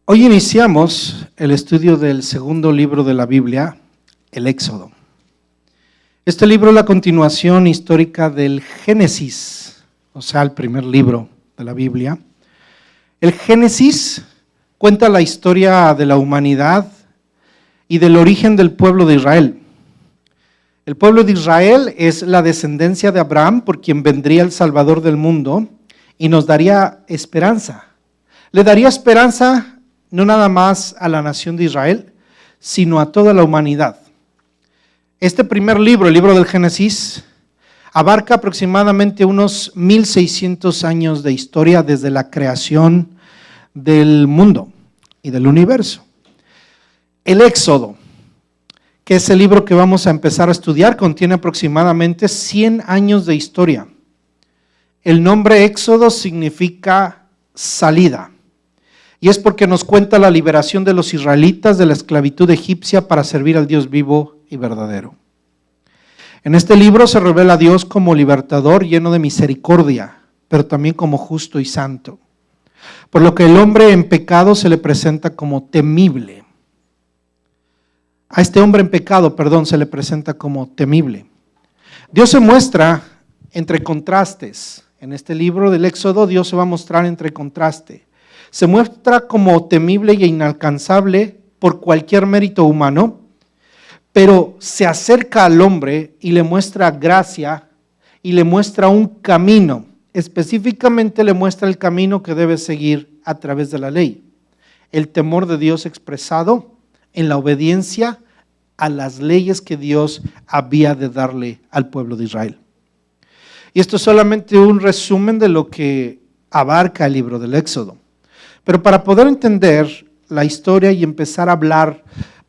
Hoy iniciamos el estudio del segundo libro de la Biblia, el Éxodo. Este libro es la continuación histórica del Génesis, o sea, el primer libro de la Biblia. El Génesis cuenta la historia de la humanidad y del origen del pueblo de Israel. El pueblo de Israel es la descendencia de Abraham, por quien vendría el Salvador del mundo y nos daría esperanza. Le daría esperanza no nada más a la nación de Israel, sino a toda la humanidad. Este primer libro, el libro del Génesis, abarca aproximadamente unos 1600 años de historia desde la creación del mundo y del universo. El Éxodo, que es el libro que vamos a empezar a estudiar, contiene aproximadamente 100 años de historia. El nombre Éxodo significa salida. Y es porque nos cuenta la liberación de los israelitas de la esclavitud egipcia para servir al Dios vivo y verdadero. En este libro se revela a Dios como libertador lleno de misericordia, pero también como justo y santo. Por lo que el hombre en pecado se le presenta como temible. A este hombre en pecado, se le presenta como temible. Dios se muestra entre contrastes. En este libro del Éxodo, Dios se va a mostrar entre contraste. Se muestra como temible e inalcanzable por cualquier mérito humano, pero se acerca al hombre y le muestra gracia y le muestra un camino. Específicamente le muestra el camino que debe seguir a través de la ley. El temor de Dios expresado en la obediencia a las leyes que Dios había de darle al pueblo de Israel. Y esto es solamente un resumen de lo que abarca el libro del Éxodo. Pero para poder entender la historia y empezar a hablar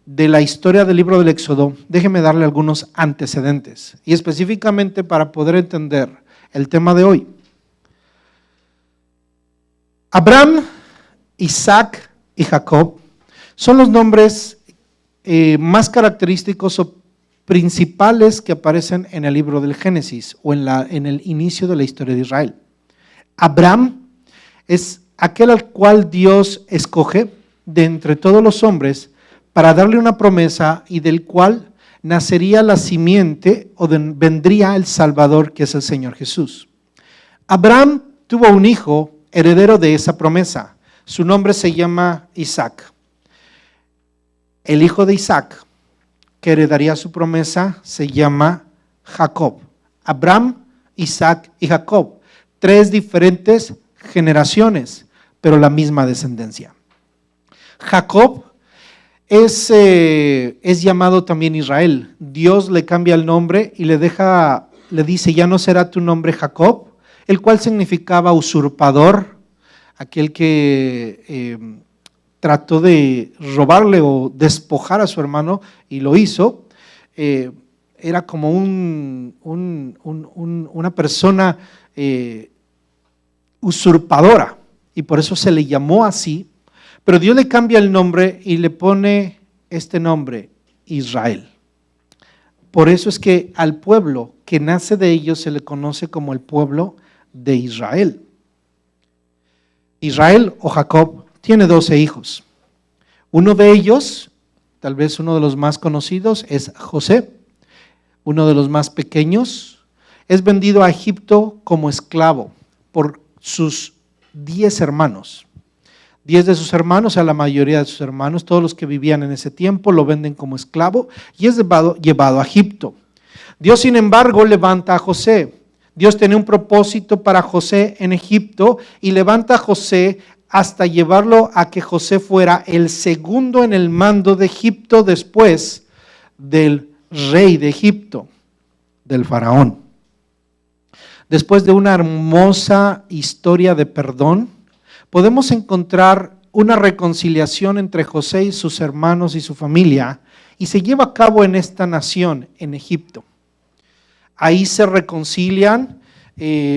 de la historia del libro del Éxodo, déjeme darle algunos antecedentes. Y específicamente para poder entender el tema de hoy. Abraham, Isaac y Jacob son los nombres más característicos o principales que aparecen en el libro del Génesis o en el inicio de la historia de Israel. Abraham es aquel al cual Dios escoge de entre todos los hombres para darle una promesa y del cual nacería la simiente o vendría el Salvador, que es el Señor Jesús. Abraham tuvo un hijo heredero de esa promesa. Su nombre se llama Isaac. El hijo de Isaac, que heredaría su promesa, se llama Jacob. Abraham, Isaac y Jacob. 3 diferentes generaciones, pero la misma descendencia. Jacob es llamado también Israel. Dios le cambia el nombre y le dice, ya no será tu nombre Jacob, el cual significaba usurpador, aquel que trató de robarle o despojar a su hermano y lo hizo. Era como una persona usurpadora. Y por eso se le llamó así, pero Dios le cambia el nombre y le pone este nombre, Israel. Por eso es que al pueblo que nace de ellos se le conoce como el pueblo de Israel. Israel o Jacob tiene 12 hijos. Uno de ellos, tal vez uno de los más conocidos, es José. Uno de los más pequeños es vendido a Egipto como esclavo por sus 10 hermanos. 10 de sus hermanos, a la mayoría de sus hermanos, todos los que vivían en ese tiempo, lo venden como esclavo y es llevado a Egipto. Dios, sin embargo, levanta a José. Dios tiene un propósito para José en Egipto y levanta a José hasta llevarlo a que José fuera el segundo en el mando de Egipto después del rey de Egipto, del faraón. Después de una hermosa historia de perdón, podemos encontrar una reconciliación entre José y sus hermanos y su familia, y se lleva a cabo en esta nación, en Egipto. Ahí se reconcilian,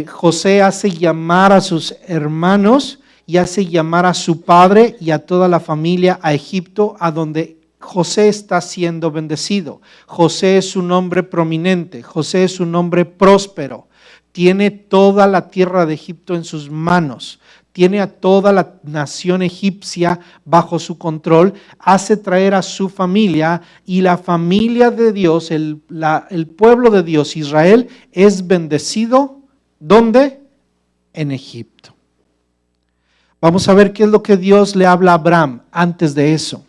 José hace llamar a sus hermanos y hace llamar a su padre y a toda la familia a Egipto, a donde José está siendo bendecido. José es un hombre prominente, José es un hombre próspero. Tiene toda la tierra de Egipto en sus manos. tiene a toda la nación egipcia bajo su control, hace traer a su familia y la familia de Dios, el pueblo de Dios, Israel, es bendecido. ¿Dónde? En Egipto. Vamos a ver qué es lo que Dios le habla a Abraham antes de eso.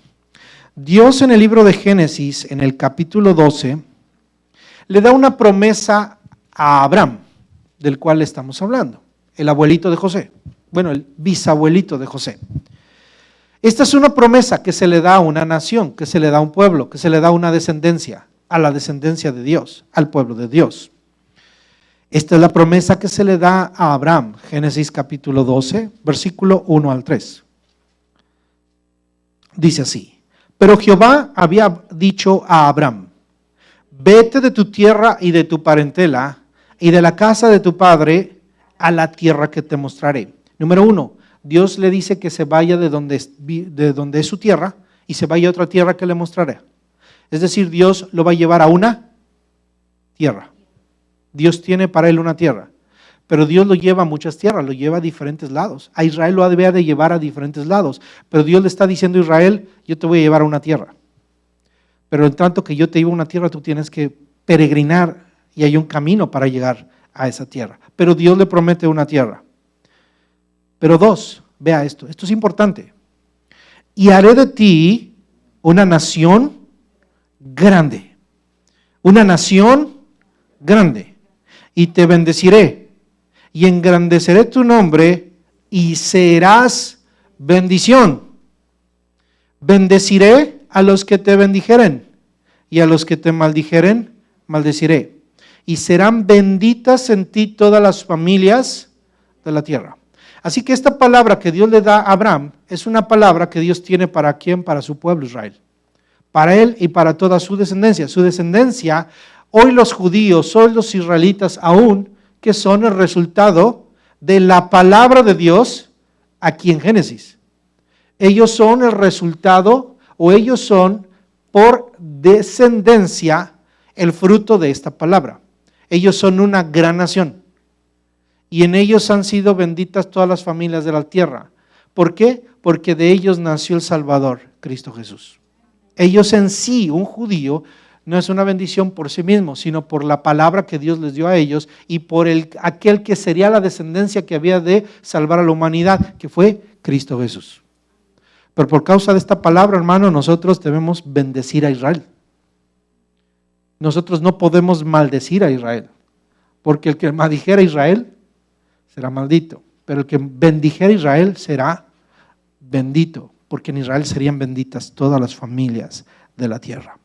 Dios en el libro de Génesis, en el capítulo 12, le da una promesa a Abraham, del cual estamos hablando, el abuelito de José. Bueno, el bisabuelito de José. Esta es una promesa que se le da a una nación, que se le da a un pueblo, que se le da a una descendencia, a la descendencia de Dios, al pueblo de Dios. Esta es la promesa que se le da a Abraham, Génesis capítulo 12, versículo 1 al 3. Dice así: pero Jehová había dicho a Abraham: vete de tu tierra y de tu parentela y de la casa de tu padre a la tierra que te mostraré. Número 1, Dios le dice que se vaya de donde es su tierra y se vaya a otra tierra que le mostraré. Es decir, Dios lo va a llevar a una tierra. Dios tiene para él una tierra, pero Dios lo lleva a muchas tierras, lo lleva a diferentes lados. A Israel lo había de llevar a diferentes lados, pero Dios le está diciendo a Israel: yo te voy a llevar a una tierra. Pero en tanto que yo te llevo a una tierra, tú tienes que peregrinar y hay un camino para llegar a esa tierra. Pero Dios le promete una tierra. Pero 2, vea esto es importante. Y haré de ti una nación grande. Una nación grande. Y te bendeciré. Y engrandeceré tu nombre y serás bendición. Bendeciré a los que te bendijeren. Y a los que te maldijeren, maldeciré. Y serán benditas en ti todas las familias de la tierra. Así que esta palabra que Dios le da a Abraham es una palabra que Dios tiene para quién, para su pueblo Israel. Para él y para toda su descendencia. Su descendencia, hoy los judíos, hoy los israelitas aún, que son el resultado de la palabra de Dios aquí en Génesis. Ellos son el resultado, o ellos son por descendencia el fruto de esta palabra. Ellos son una gran nación. Y en ellos han sido benditas todas las familias de la tierra. ¿Por qué? Porque de ellos nació el Salvador, Cristo Jesús. Ellos en sí, un judío, no es una bendición por sí mismo, sino por la palabra que Dios les dio a ellos y por aquel que sería la descendencia que había de salvar a la humanidad, que fue Cristo Jesús. Pero por causa de esta palabra, hermano, nosotros debemos bendecir a Israel. Nosotros no podemos maldecir a Israel, porque el que maldijera a Israel será maldito, pero el que bendijera a Israel será bendito, porque en Israel serían benditas todas las familias de la tierra.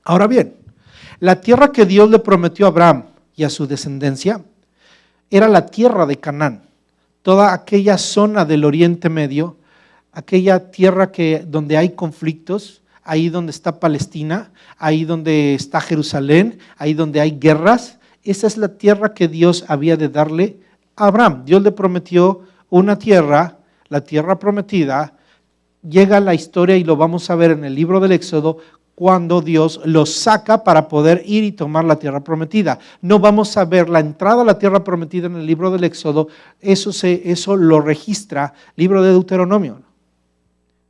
Ahora bien, la tierra que Dios le prometió a Abraham y a su descendencia era la tierra de Canaán, toda aquella zona del Oriente Medio, aquella tierra donde hay conflictos, ahí donde está Palestina, ahí donde está Jerusalén, ahí donde hay guerras. Esa es la tierra que Dios había de darle a Abraham. Dios le prometió una tierra, la tierra prometida. Llega la historia y lo vamos a ver en el libro del Éxodo, cuando Dios los saca para poder ir y tomar la tierra prometida. No vamos a ver la entrada a la tierra prometida en el libro del Éxodo, eso lo registra el libro de Deuteronomio,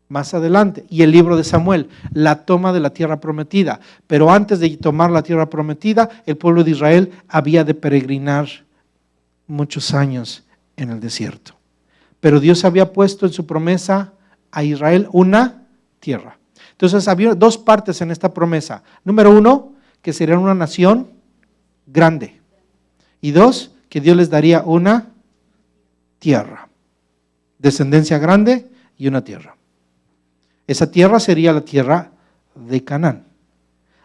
más adelante, y el libro de Samuel, la toma de la tierra prometida. Pero antes de tomar la tierra prometida, el pueblo de Israel había de peregrinar muchos años en el desierto. Pero Dios había puesto en su promesa a Israel una tierra. Entonces había 2 partes en esta promesa. Número 1, que serían una nación grande. Y 2, que Dios les daría una tierra. Descendencia grande y una tierra. Esa tierra sería la tierra de Canaán.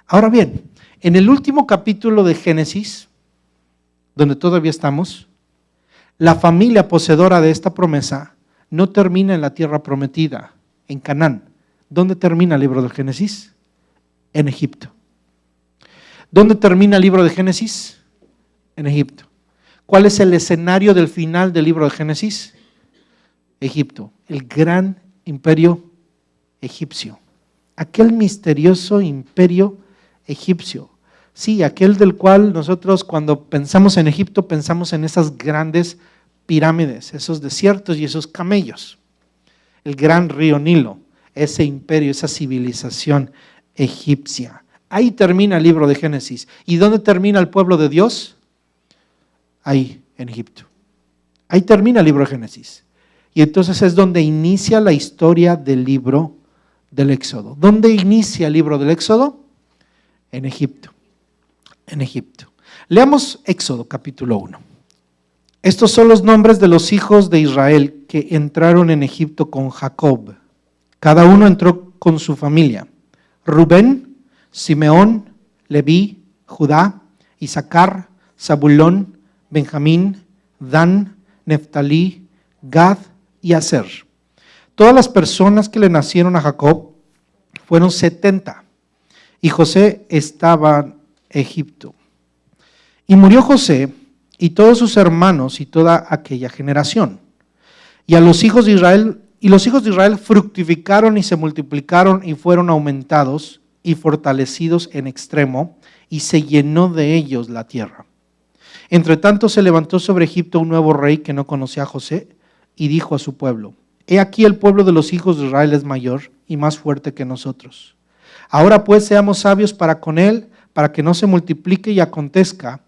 Ahora bien, en el último capítulo de Génesis, donde todavía estamos, la familia poseedora de esta promesa no termina en la tierra prometida, en Canaán. ¿Dónde termina el libro del Génesis? En Egipto. ¿Dónde termina el libro de Génesis? En Egipto. ¿Cuál es el escenario del final del libro de Génesis? Egipto, el gran imperio egipcio. Aquel misterioso imperio egipcio. Sí, aquel del cual nosotros cuando pensamos en Egipto pensamos en esas grandes pirámides, esos desiertos y esos camellos. El gran río Nilo, ese imperio, esa civilización egipcia. Ahí termina el libro de Génesis. ¿Y dónde termina el pueblo de Dios? Ahí, en Egipto. Ahí termina el libro de Génesis. Y entonces es donde inicia la historia del libro del Éxodo. ¿Dónde inicia el libro del Éxodo? En Egipto. En Egipto. Leamos Éxodo capítulo 1. Estos son los nombres de los hijos de Israel que entraron en Egipto con Jacob. Cada uno entró con su familia. Rubén, Simeón, Leví, Judá, Isaacar, Zabulón, Benjamín, Dan, Neftalí, Gad y Aser. Todas las personas que le nacieron a Jacob fueron 70, y José estaba en Egipto. Y murió José y todos sus hermanos y toda aquella generación. Y los hijos de Israel fructificaron y se multiplicaron y fueron aumentados y fortalecidos en extremo, y se llenó de ellos la tierra. Entre tanto se levantó sobre Egipto un nuevo rey que no conocía a José, y dijo a su pueblo: He aquí el pueblo de los hijos de Israel es mayor y más fuerte que nosotros. Ahora pues seamos sabios para con él, para que no se multiplique y acontezca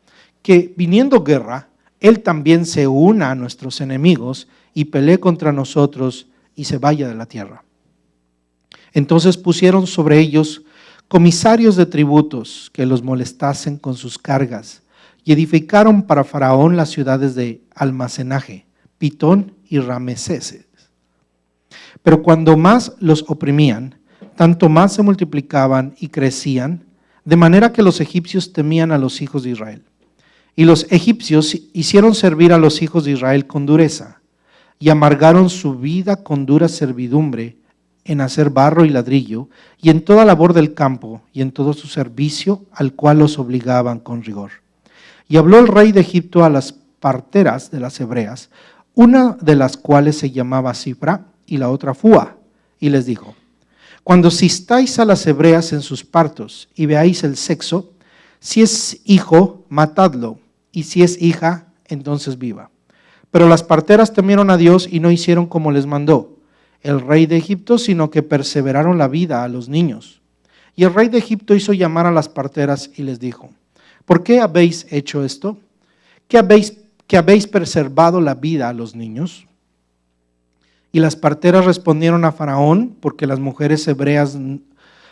que, viniendo guerra, él también se una a nuestros enemigos y pelee contra nosotros y se vaya de la tierra. Entonces pusieron sobre ellos comisarios de tributos que los molestasen con sus cargas, y edificaron para Faraón las ciudades de almacenaje, Pitón y Rameses. Pero cuando más los oprimían, tanto más se multiplicaban y crecían, de manera que los egipcios temían a los hijos de Israel. Y los egipcios hicieron servir a los hijos de Israel con dureza, y amargaron su vida con dura servidumbre en hacer barro y ladrillo, y en toda labor del campo, y en todo su servicio, al cual los obligaban con rigor. Y habló el rey de Egipto a las parteras de las hebreas, una de las cuales se llamaba Cifra y la otra Fúa, y les dijo: Cuando asistáis a las hebreas en sus partos y veáis el sexo, si es hijo, matadlo, y si es hija, entonces viva. Pero las parteras temieron a Dios y no hicieron como les mandó el rey de Egipto, sino que perseveraron la vida a los niños. Y el rey de Egipto hizo llamar a las parteras y les dijo: ¿Por qué habéis hecho esto? ¿Que habéis preservado la vida a los niños? Y las parteras respondieron a Faraón: porque las mujeres hebreas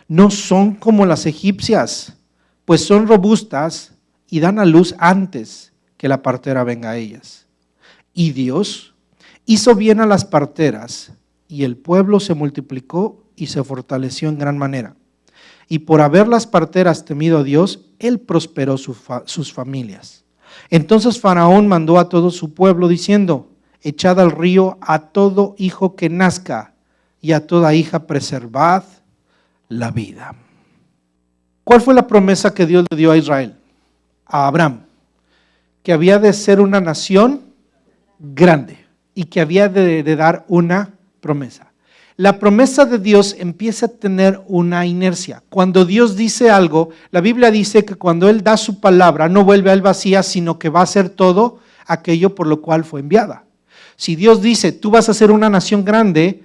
no son como las egipcias, pues son robustas y dan a luz antes que la partera venga a ellas. Y Dios hizo bien a las parteras, y el pueblo se multiplicó y se fortaleció en gran manera. Y por haber las parteras temido a Dios, él prosperó sus familias. Entonces Faraón mandó a todo su pueblo diciendo: Echad al río a todo hijo que nazca, y a toda hija preservad la vida. ¿Cuál fue la promesa que Dios le dio a Israel? A Abraham, que había de ser una nación grande y que había de dar una promesa. La promesa de Dios empieza a tener una inercia. Cuando Dios dice algo, la Biblia dice que cuando Él da su palabra, no vuelve a Él vacía, sino que va a hacer todo aquello por lo cual fue enviada. Si Dios dice: tú vas a ser una nación grande,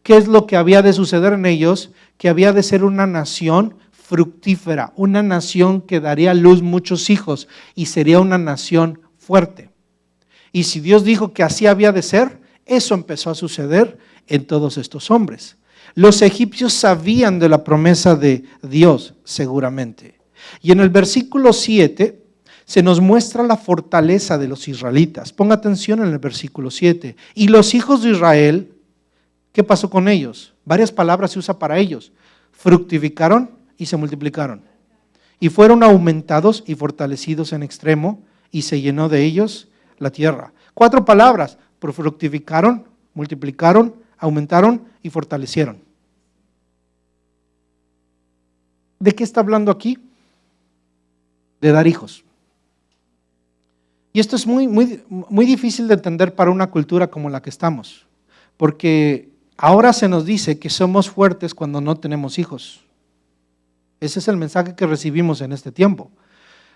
¿qué es lo que había de suceder en ellos? Que había de ser una nación fructífera, una nación que daría a luz muchos hijos y sería una nación fuerte. Y si Dios dijo que así había de ser, eso empezó a suceder en todos estos hombres. Los egipcios sabían de la promesa de Dios, seguramente. Y en el versículo 7 se nos muestra la fortaleza de los israelitas. Ponga atención en el versículo 7. Y los hijos de Israel, ¿qué pasó con ellos? Varias palabras se usa para ellos. Fructificaron y se multiplicaron. Y fueron aumentados y fortalecidos en extremo, y se llenó de ellos la tierra. 4 palabras: fructificaron, multiplicaron, aumentaron y fortalecieron. ¿De qué está hablando aquí? De dar hijos. Y esto es muy difícil de entender para una cultura como la que estamos, porque ahora se nos dice que somos fuertes cuando no tenemos hijos. Ese es el mensaje que recibimos en este tiempo.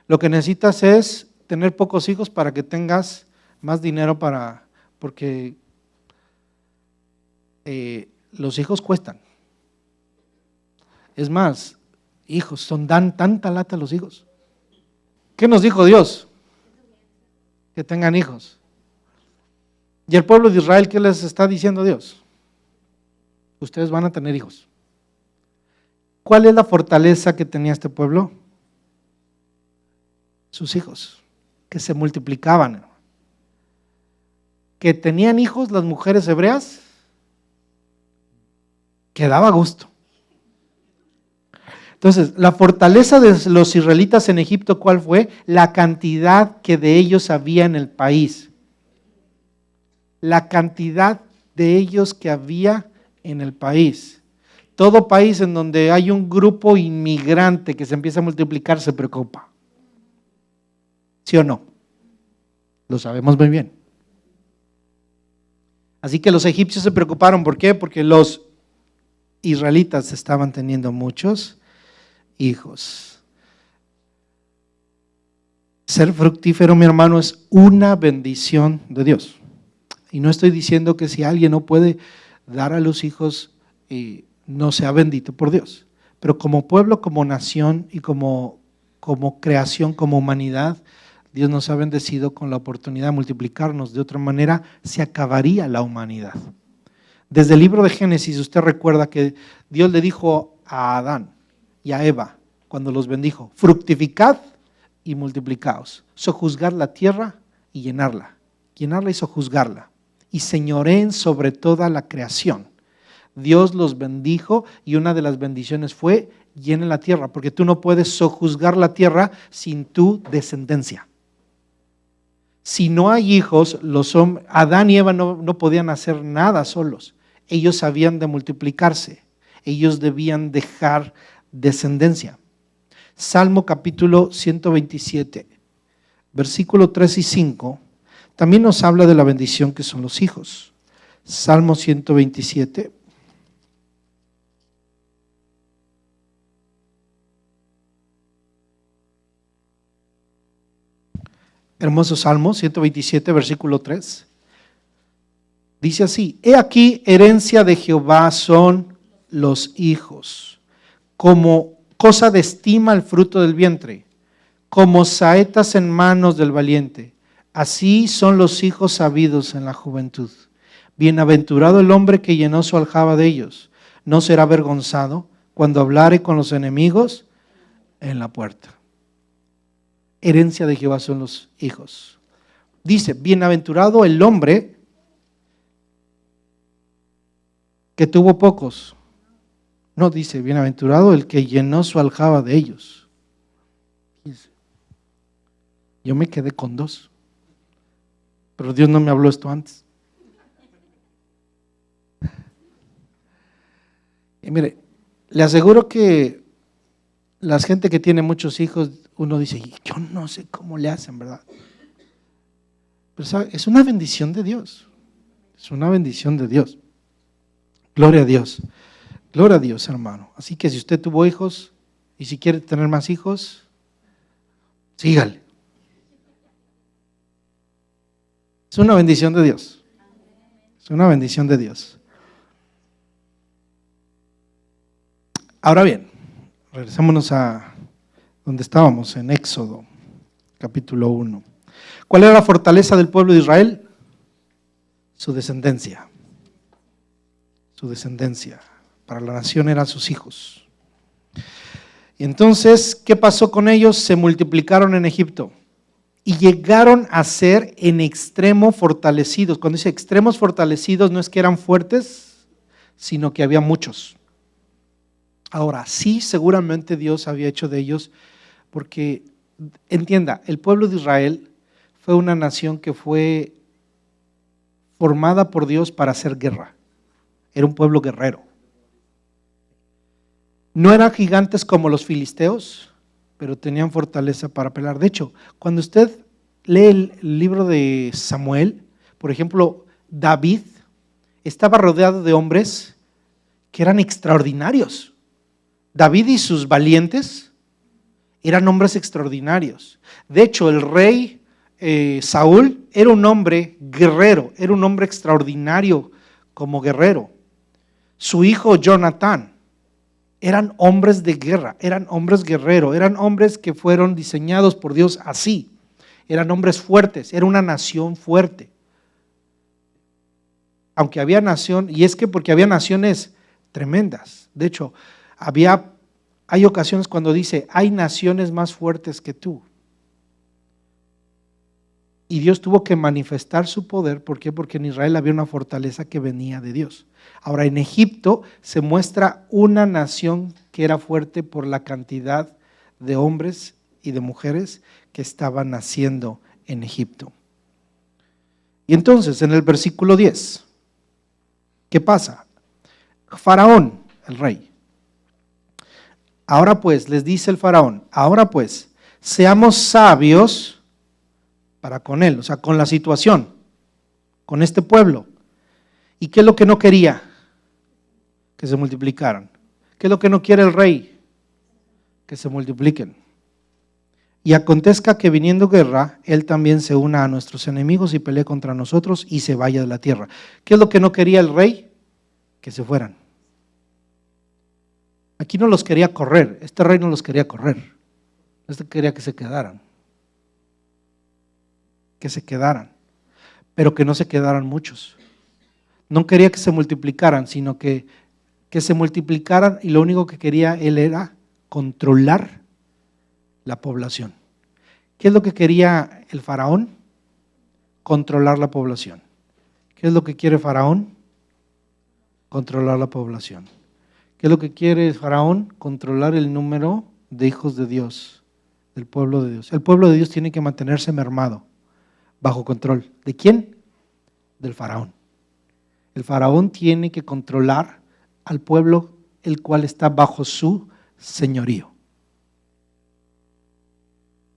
Lo que necesitas es tener pocos hijos para que tengas más dinero para porque los hijos cuestan. Es más, hijos, dan tanta lata los hijos. ¿Qué nos dijo Dios? Que tengan hijos. ¿Y el pueblo de Israel qué les está diciendo Dios? Ustedes van a tener hijos. ¿Cuál es la fortaleza que tenía este pueblo? Sus hijos, que se multiplicaban. Que tenían hijos las mujeres hebreas, que daba gusto. Entonces, la fortaleza de los israelitas en Egipto, ¿cuál fue? La cantidad que de ellos había en el país. La cantidad de ellos que había en el país. Todo país en donde hay un grupo inmigrante que se empieza a multiplicar se preocupa. ¿Sí o no? Lo sabemos muy bien. Así que los egipcios se preocuparon. ¿Por qué? Porque los israelitas estaban teniendo muchos hijos. Ser fructífero, mi hermano, es una bendición de Dios. Y no estoy diciendo que si alguien no puede dar a los hijos, no sea bendito por Dios. Pero como pueblo, como nación y como creación, como humanidad, Dios nos ha bendecido con la oportunidad de multiplicarnos. De otra manera, se acabaría la humanidad. Desde el libro de Génesis, usted recuerda que Dios le dijo a Adán y a Eva, cuando los bendijo: fructificad y multiplicaos, sojuzgar la tierra y llenarla y sojuzgarla, y señoreen sobre toda la creación. Dios los bendijo y una de las bendiciones fue: llenen la tierra, porque tú no puedes sojuzgar la tierra sin tu descendencia. Si no hay hijos, Adán y Eva no podían hacer nada solos. Ellos habían de multiplicarse, ellos debían dejar descendencia. Salmo capítulo 127, versículo 3 y 5, también nos habla de la bendición que son los hijos. Salmo 127. Hermoso Salmo 127, versículo 3. Dice así: he aquí, herencia de Jehová son los hijos, como cosa de estima el fruto del vientre, como saetas en manos del valiente. Así son los hijos sabidos en la juventud. Bienaventurado el hombre que llenó su aljaba de ellos. No será avergonzado cuando hablare con los enemigos en la puerta. Herencia de Jehová son los hijos. Dice: bienaventurado el hombre que tuvo pocos. No dice bienaventurado el que llenó su aljaba de ellos. Yo me quedé con 2, pero Dios no me habló esto antes. Y mire, le aseguro que la gente que tiene muchos hijos, uno dice: yo no sé cómo le hacen, ¿verdad? Pero ¿sabe? Es una bendición de Dios. Es una bendición de Dios. Gloria a Dios. Gloria a Dios, hermano. Así que si usted tuvo hijos y si quiere tener más hijos, sígale. Es una bendición de Dios. Es una bendición de Dios. Ahora bien, regresémonos a donde estábamos, en Éxodo, capítulo 1. ¿Cuál era la fortaleza del pueblo de Israel? Su descendencia. Su descendencia. Para la nación eran sus hijos. Y entonces, ¿qué pasó con ellos? Se multiplicaron en Egipto y llegaron a ser en extremo fortalecidos. Cuando dice extremos fortalecidos, no es que eran fuertes, sino que había muchos. Ahora, sí, seguramente Dios había hecho de ellos, porque, entienda, el pueblo de Israel fue una nación que fue formada por Dios para hacer guerra. Era un pueblo guerrero. No eran gigantes como los filisteos, pero tenían fortaleza para pelear. De hecho, cuando usted lee el libro de Samuel, por ejemplo, David estaba rodeado de hombres que eran extraordinarios. David y sus valientes eran hombres extraordinarios. De hecho, el rey Saúl era un hombre guerrero, era un hombre extraordinario como guerrero. Su hijo Jonatán eran hombres de guerra, eran hombres guerreros, eran hombres que fueron diseñados por Dios así. Eran hombres fuertes, era una nación fuerte. Aunque había nación, y es que porque había naciones tremendas. De hecho, hay ocasiones cuando dice, hay naciones más fuertes que tú. Y Dios tuvo que manifestar su poder. ¿Por qué? Porque en Israel había una fortaleza que venía de Dios. Ahora, en Egipto se muestra una nación que era fuerte por la cantidad de hombres y de mujeres que estaban naciendo en Egipto. Y entonces, en el versículo 10, ¿qué pasa? Faraón, el rey. Ahora pues, les dice el faraón, ahora pues, seamos sabios para con él, o sea, con la situación, con este pueblo. ¿Y qué es lo que no quería? Que se multiplicaran. ¿Qué es lo que no quiere el rey? Que se multipliquen. Y acontezca que viniendo guerra, él también se una a nuestros enemigos y pelee contra nosotros y se vaya de la tierra. ¿Qué es lo que no quería el rey? Que se fueran. Aquí no los quería correr, este rey no los quería correr, este quería que se quedaran. Que se quedaran, pero que no se quedaran muchos. No quería que se multiplicaran, sino que se multiplicaran, y lo único que quería él era controlar la población. ¿Qué es lo que quería el faraón? Controlar la población. ¿Qué es lo que quiere Faraón? Controlar la población. ¿Qué es lo que quiere el faraón? Controlar el número de hijos de Dios, del pueblo de Dios. El pueblo de Dios tiene que mantenerse mermado, bajo control. ¿De quién? Del faraón. El faraón tiene que controlar al pueblo el cual está bajo su señorío.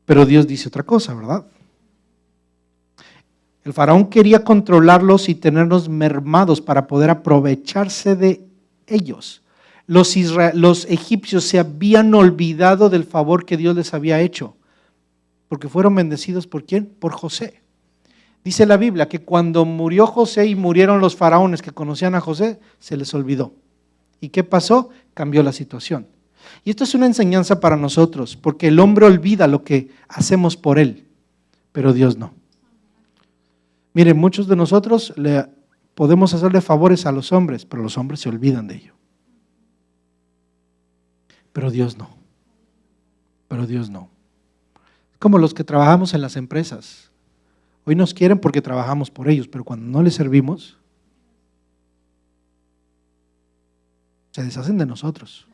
Pero Dios dice otra cosa, ¿verdad? El faraón quería controlarlos y tenerlos mermados para poder aprovecharse de ellos. Los egipcios se habían olvidado del favor que Dios les había hecho, porque fueron bendecidos ¿por quién? Por José. Dice la Biblia que cuando murió José y murieron los faraones que conocían a José, se les olvidó. ¿Y qué pasó? Cambió la situación. Y esto es una enseñanza para nosotros, porque el hombre olvida lo que hacemos por él, pero Dios no. Miren, muchos de nosotros podemos hacerle favores a los hombres, pero los hombres se olvidan de ello. Pero Dios no. Pero Dios no. Es como los que trabajamos en las empresas. Hoy nos quieren porque trabajamos por ellos, pero cuando no les servimos, se deshacen de nosotros.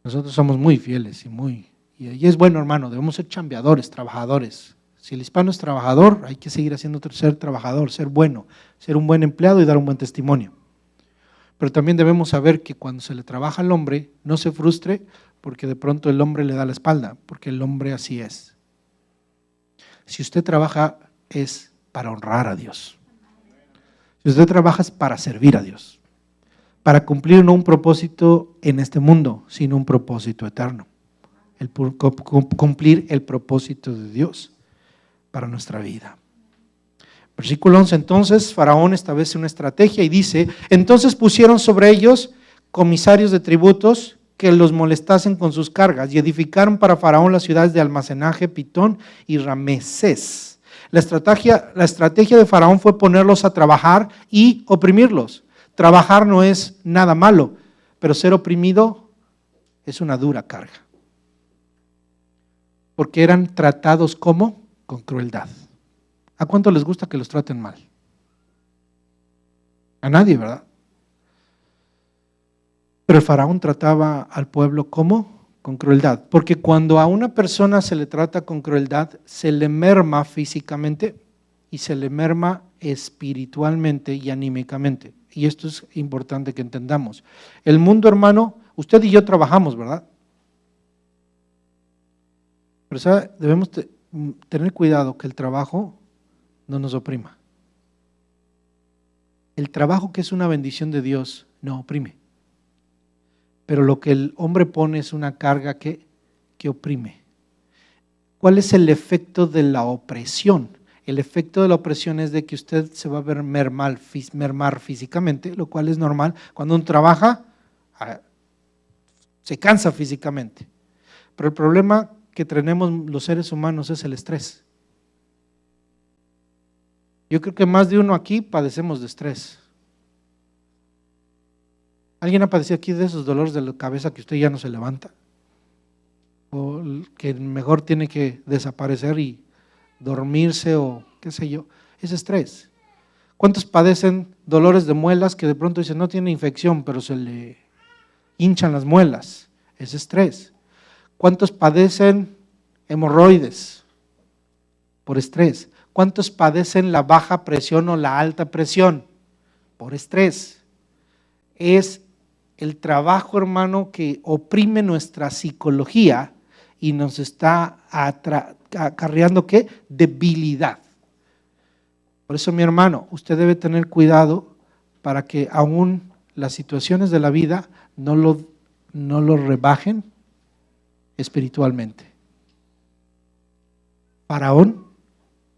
Nosotros somos muy fieles y es bueno, hermano, debemos ser chambeadores, trabajadores. Si el hispano es trabajador, hay que seguir haciendo ser trabajador, ser bueno, ser un buen empleado y dar un buen testimonio. Pero también debemos saber que cuando se le trabaja al hombre, no se frustre porque de pronto el hombre le da la espalda, porque el hombre así es. Si usted trabaja es para honrar a Dios. Si usted trabaja es para servir a Dios, para cumplir no un propósito en este mundo, sino un propósito eterno. Cumplir el propósito de Dios para nuestra vida. Versículo 11, entonces Faraón establece una estrategia y dice, entonces pusieron sobre ellos comisarios de tributos que los molestasen con sus cargas y edificaron para Faraón las ciudades de almacenaje, Pitón y Ramesés. La estrategia de Faraón fue ponerlos a trabajar y oprimirlos. Trabajar no es nada malo, pero ser oprimido es una dura carga. Porque eran tratados ¿cómo? Con crueldad. ¿A cuánto les gusta que los traten mal? A nadie, ¿verdad? Pero el faraón trataba al pueblo ¿cómo? Con crueldad. Porque cuando a una persona se le trata con crueldad, se le merma físicamente y se le merma espiritualmente y anímicamente. Y esto es importante que entendamos. El mundo, hermano, usted y yo trabajamos, ¿verdad? Pero ¿sabe? Debemos tener cuidado que el trabajo no nos oprima. El trabajo, que es una bendición de Dios, no oprime. Pero lo que el hombre pone es una carga que oprime. ¿Cuál es el efecto de la opresión? El efecto de la opresión es de que usted se va a ver mermar físicamente, lo cual es normal. Cuando uno trabaja, se cansa físicamente. Pero el problema que tenemos los seres humanos es el estrés. Yo creo que más de uno aquí padecemos de estrés. ¿Alguien ha padecido aquí de esos dolores de la cabeza que usted ya no se levanta? O que mejor tiene que desaparecer y dormirse o qué sé yo. Es estrés. ¿Cuántos padecen dolores de muelas que de pronto dicen no tiene infección, pero se le hinchan las muelas? Es estrés. ¿Cuántos padecen hemorroides por estrés? ¿Cuántos padecen la baja presión o la alta presión? Por estrés. Es el trabajo, hermano, que oprime nuestra psicología y nos está acarreando ¿qué? Debilidad. Por eso, mi hermano, usted debe tener cuidado para que aún las situaciones de la vida no lo rebajen espiritualmente. Faraón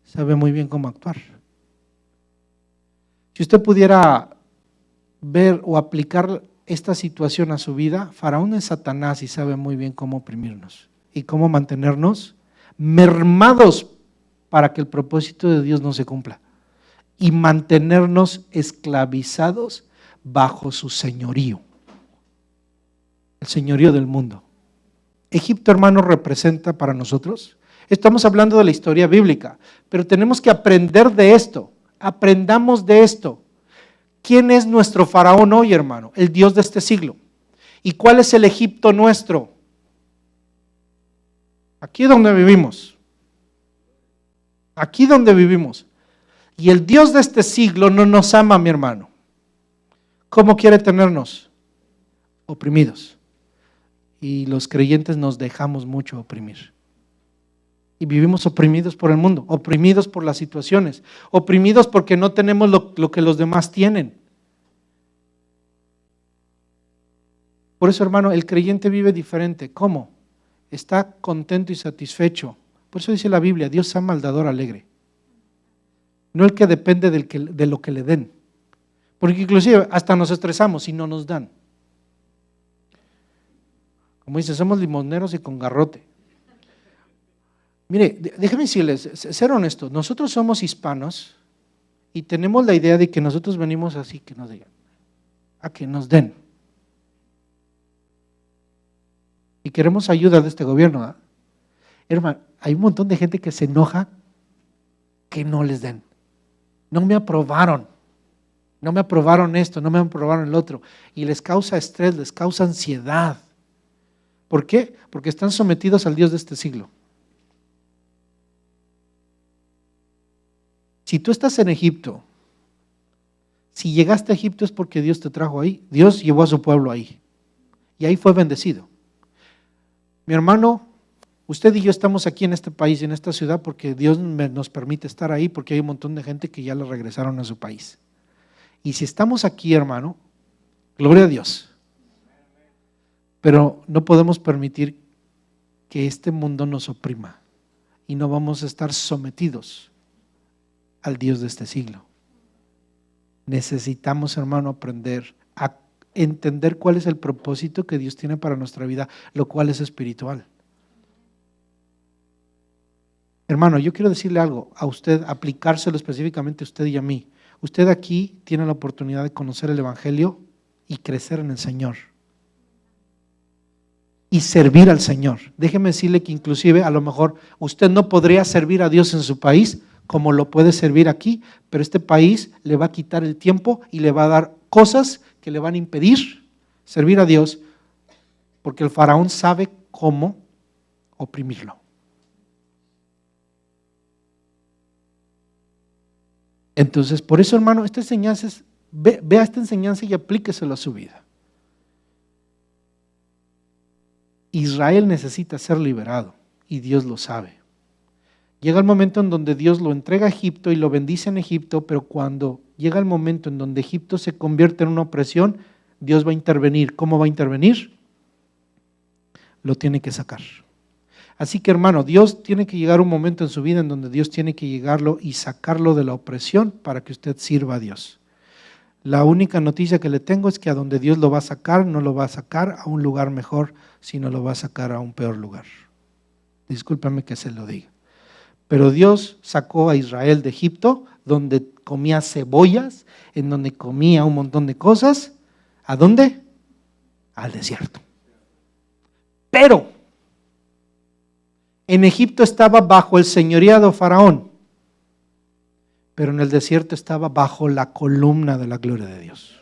sabe muy bien cómo actuar. Si usted pudiera ver o aplicar esta situación a su vida, Faraón es Satanás y sabe muy bien cómo oprimirnos y cómo mantenernos mermados para que el propósito de Dios no se cumpla y mantenernos esclavizados bajo su señorío, el señorío del mundo. Egipto, hermano, representa para nosotros, estamos hablando de la historia bíblica, pero tenemos que aprender de esto, aprendamos de esto. ¿Quién es nuestro faraón hoy, hermano? El Dios de este siglo. ¿Y cuál es el Egipto nuestro? Aquí donde vivimos. Aquí donde vivimos. Y el Dios de este siglo no nos ama, mi hermano. ¿Cómo quiere tenernos? Oprimidos. Y los creyentes nos dejamos mucho oprimir. Y vivimos oprimidos por el mundo, oprimidos por las situaciones, oprimidos porque no tenemos lo que los demás tienen. Por eso, hermano, el creyente vive diferente. ¿Cómo? Está contento y satisfecho. Por eso dice la Biblia, Dios ama al dador alegre. No el que depende de lo que le den. Porque inclusive hasta nos estresamos y no nos dan. Como dice, somos limoneros y con garrote. Mire, déjeme decirles, ser honesto, nosotros somos hispanos y tenemos la idea de que nosotros venimos así, que nos digan, a que nos den. Y queremos ayuda de este gobierno, ¿verdad? Hermano, hay un montón de gente que se enoja que no les den. No me aprobaron esto, no me aprobaron el otro. Y les causa estrés, les causa ansiedad. ¿Por qué? Porque están sometidos al Dios de este siglo. Si tú estás en Egipto, si llegaste a Egipto es porque Dios te trajo ahí. Dios llevó a su pueblo ahí. Y ahí fue bendecido. Mi hermano, usted y yo estamos aquí en este país, en esta ciudad, porque Dios nos permite estar ahí, porque hay un montón de gente que ya le regresaron a su país. Y si estamos aquí, hermano, gloria a Dios. Pero no podemos permitir que este mundo nos oprima y no vamos a estar sometidos al Dios de este siglo. Necesitamos, hermano, aprender a entender cuál es el propósito que Dios tiene para nuestra vida, lo cual es espiritual. Hermano, yo quiero decirle algo a usted, aplicárselo específicamente a usted y a mí. Usted aquí tiene la oportunidad de conocer el Evangelio y crecer en el Señor. Y servir al Señor. Déjeme decirle que inclusive a lo mejor usted no podría servir a Dios en su país como lo puede servir aquí, pero este país le va a quitar el tiempo y le va a dar cosas que le van a impedir servir a Dios, porque el faraón sabe cómo oprimirlo. Entonces, por eso, hermano, esta enseñanza vea esta enseñanza y aplíqueselo a su vida. Israel necesita ser liberado y Dios lo sabe. Llega el momento en donde Dios lo entrega a Egipto y lo bendice en Egipto, pero cuando llega el momento en donde Egipto se convierte en una opresión, Dios va a intervenir. ¿Cómo va a intervenir? Lo tiene que sacar. Así que hermano, Dios tiene que llegar un momento en su vida en donde Dios tiene que llegarlo y sacarlo de la opresión para que usted sirva a Dios. La única noticia que le tengo es que a donde Dios lo va a sacar, no lo va a sacar a un lugar mejor, sino lo va a sacar a un peor lugar. Discúlpame que se lo diga. Pero Dios sacó a Israel de Egipto, donde comía cebollas, en donde comía un montón de cosas. ¿A dónde? Al desierto. Pero en Egipto estaba bajo el señoreado de Faraón, pero en el desierto estaba bajo la columna de la gloria de Dios.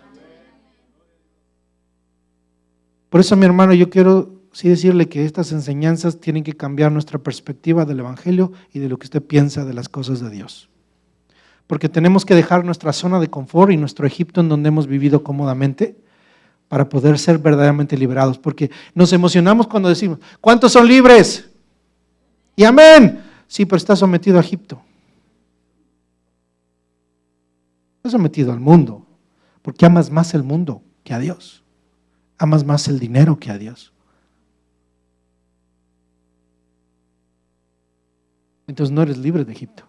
Por eso, mi hermano, yo quiero sí decirle que estas enseñanzas tienen que cambiar nuestra perspectiva del Evangelio y de lo que usted piensa de las cosas de Dios. Porque tenemos que dejar nuestra zona de confort y nuestro Egipto en donde hemos vivido cómodamente para poder ser verdaderamente liberados. Porque nos emocionamos cuando decimos, ¿cuántos son libres? Y amén. Sí, pero está sometido a Egipto. Está sometido al mundo, porque amas más el mundo que a Dios. Amas más el dinero que a Dios. Entonces no eres libre de Egipto.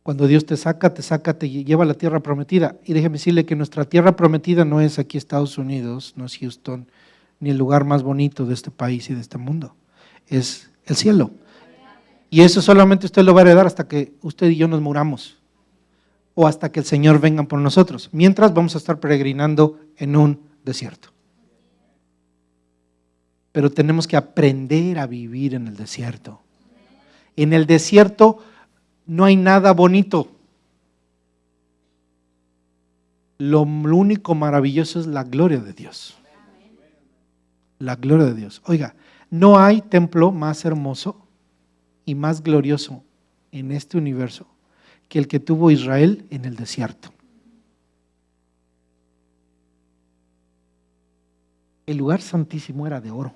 Cuando Dios te saca, te lleva a la tierra prometida. Y déjeme decirle que nuestra tierra prometida no es aquí Estados Unidos, no es Houston, ni el lugar más bonito de este país y de este mundo. Es el cielo. Y eso solamente usted lo va a heredar hasta que usted y yo nos muramos. O hasta que el Señor venga por nosotros. Mientras vamos a estar peregrinando en un desierto. Pero tenemos que aprender a vivir en el desierto. En el desierto no hay nada bonito. Lo único maravilloso es la gloria de Dios. La gloria de Dios. Oiga, no hay templo más hermoso y más glorioso en este universo que el que tuvo Israel en el desierto. El lugar santísimo era de oro.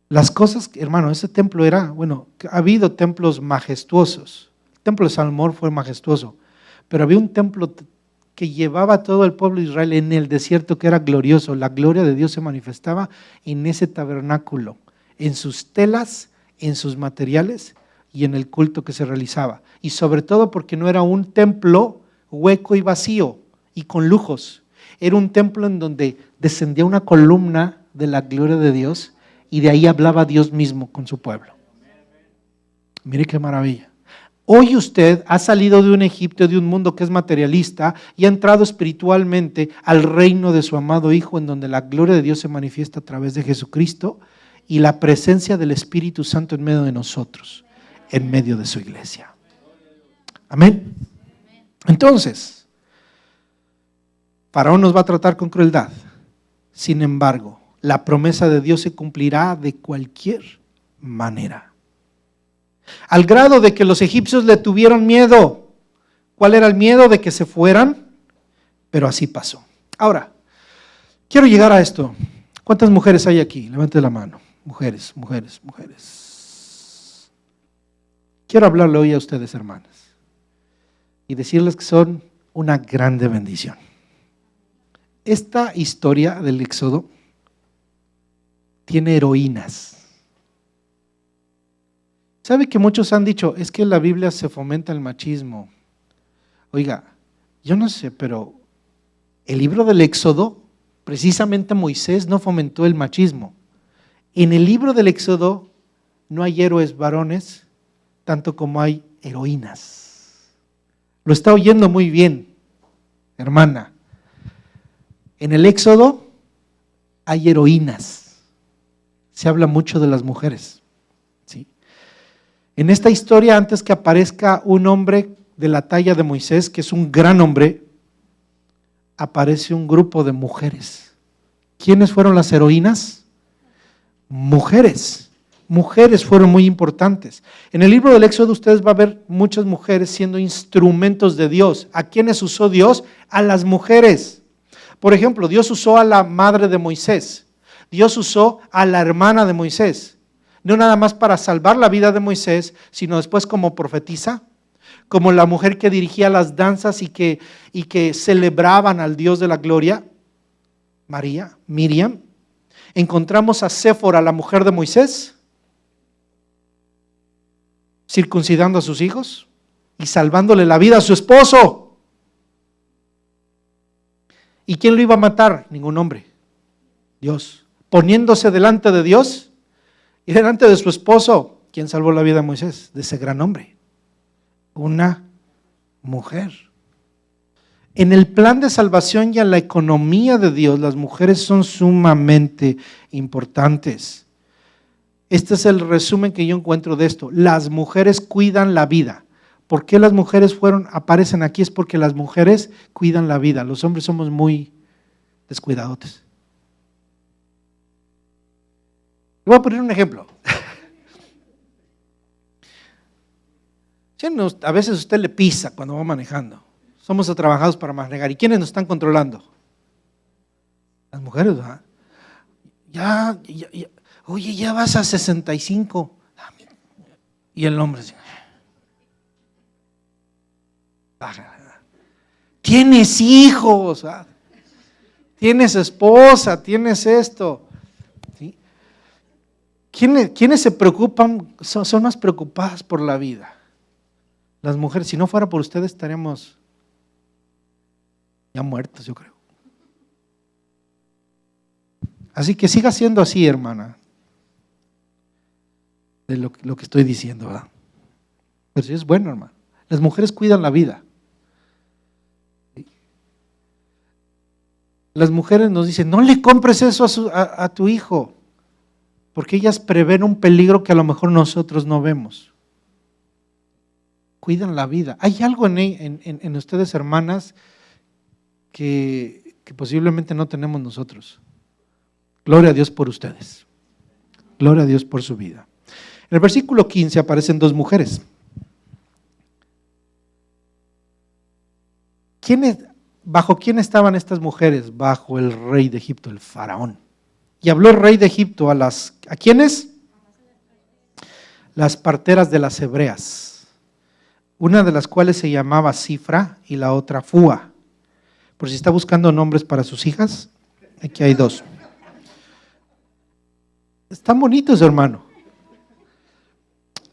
Las cosas, hermano, ese templo era, bueno, ha habido templos majestuosos. El templo de Salomón fue majestuoso, pero había un templo que llevaba a todo el pueblo de Israel en el desierto que era glorioso. La gloria de Dios se manifestaba en ese tabernáculo, en sus telas, en sus materiales y en el culto que se realizaba. Y sobre todo porque no era un templo hueco y vacío y con lujos. Era un templo en donde descendía una columna de la gloria de Dios y de ahí hablaba Dios mismo con su pueblo. Mire qué maravilla. Hoy usted ha salido de un Egipto, de un mundo que es materialista y ha entrado espiritualmente al reino de su amado Hijo, en donde la gloria de Dios se manifiesta a través de Jesucristo y la presencia del Espíritu Santo en medio de nosotros, en medio de su iglesia. Amén. Entonces, Faraón nos va a tratar con crueldad. Sin embargo, la promesa de Dios se cumplirá de cualquier manera. Al grado de que los egipcios le tuvieron miedo. ¿Cuál era el miedo? De que se fueran, pero así pasó. Ahora, quiero llegar a esto. ¿Cuántas mujeres hay aquí? Levante la mano. Mujeres, mujeres, mujeres. Quiero hablarle hoy a ustedes, hermanas, y decirles que son una grande bendición. Esta historia del Éxodo tiene heroínas. ¿Sabe que muchos han dicho, es que en la Biblia se fomenta el machismo? Oiga, yo no sé, pero el libro del Éxodo, precisamente Moisés no fomentó el machismo. En el libro del Éxodo no hay héroes varones, tanto como hay heroínas. Lo está oyendo muy bien, hermana. En el Éxodo hay heroínas. Se habla mucho de las mujeres. ¿Sí? En esta historia, antes que aparezca un hombre de la talla de Moisés, que es un gran hombre, aparece un grupo de mujeres. ¿Quiénes fueron las heroínas? Mujeres. Mujeres fueron muy importantes. En el libro del Éxodo ustedes van a ver muchas mujeres siendo instrumentos de Dios. ¿A quiénes usó Dios? A las mujeres. Por ejemplo, Dios usó a la madre de Moisés. Dios usó a la hermana de Moisés. No nada más para salvar la vida de Moisés, sino después como profetisa, como la mujer que dirigía las danzas y que celebraban al Dios de la gloria, María, Miriam. encontramos a Séfora, la mujer de Moisés, circuncidando a sus hijos y salvándole la vida a su esposo. ¿Y quién lo iba a matar? Ningún hombre. Dios. Poniéndose delante de Dios y delante de su esposo. ¿Quién salvó la vida a Moisés? De ese gran hombre. Una mujer. En el plan de salvación y en la economía de Dios, las mujeres son sumamente importantes. Este es el resumen que yo encuentro de esto. Las mujeres cuidan la vida. ¿Por qué las mujeres aparecen aquí? Es porque las mujeres cuidan la vida. Los hombres somos muy descuidadotes. Voy a poner un ejemplo. A veces usted le pisa cuando va manejando. Somos trabajados para manejar. ¿Y quiénes nos están controlando? Las mujeres, ¿verdad? Oye, ya vas a 65. Y el hombre dice, tienes hijos, tienes esposa, tienes esto. ¿Sí? ¿Quiénes se preocupan? Son más preocupadas por la vida. Las mujeres, si no fuera por ustedes, estaríamos ya muertos, yo creo. Así que siga siendo así, hermana, de lo que estoy diciendo, ¿verdad? Pero sí es bueno, hermano. Las mujeres cuidan la vida. Las mujeres nos dicen, no le compres eso a tu hijo, porque ellas prevén un peligro que a lo mejor nosotros no vemos. Cuidan la vida. Hay algo en ustedes, hermanas, que posiblemente no tenemos nosotros. Gloria a Dios por ustedes. Gloria a Dios por su vida. En el versículo 15 aparecen dos mujeres. ¿Bajo quién estaban estas mujeres? Bajo el rey de Egipto, el faraón. Y habló el rey de Egipto ¿a quiénes? Las parteras de las hebreas, una de las cuales se llamaba Cifra y la otra Fúa. Por si está buscando nombres para sus hijas, aquí hay dos. Están bonitos, hermano.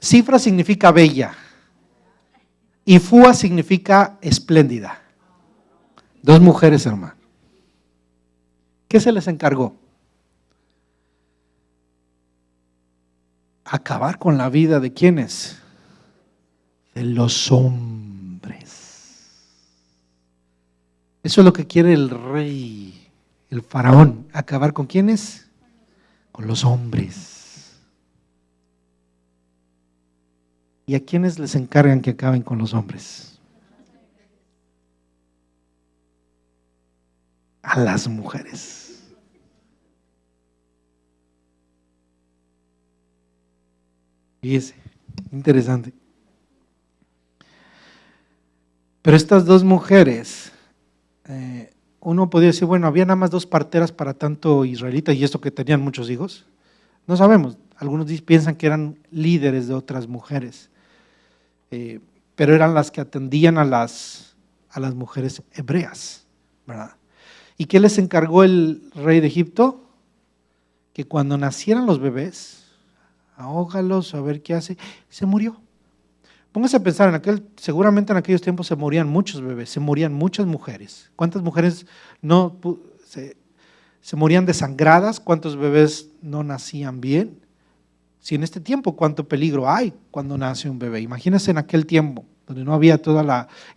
Cifra significa bella y Fúa significa espléndida. Dos mujeres, hermano. ¿Qué se les encargó? Acabar con la vida de ¿quiénes? De los hombres. Eso es lo que quiere el rey, el faraón. ¿Acabar con quiénes? Con los hombres. ¿Y a quiénes les encargan que acaben con los hombres? A las mujeres. Fíjese, interesante. Pero estas dos mujeres, uno podría decir, bueno, había nada más dos parteras para tanto israelita y esto que tenían muchos hijos. No sabemos, algunos piensan que eran líderes de otras mujeres, pero eran las que atendían a las mujeres hebreas, ¿verdad? ¿Y qué les encargó el rey de Egipto? Que cuando nacieran los bebés, ahógalos, a ver qué hace, se murió. Póngase a pensar, seguramente en aquellos tiempos se morían muchos bebés, se morían muchas mujeres. ¿Cuántas mujeres no se morían desangradas? ¿Cuántos bebés no nacían bien? Si en este tiempo, ¿cuánto peligro hay cuando nace un bebé? Imagínense en aquel tiempo, donde no había todo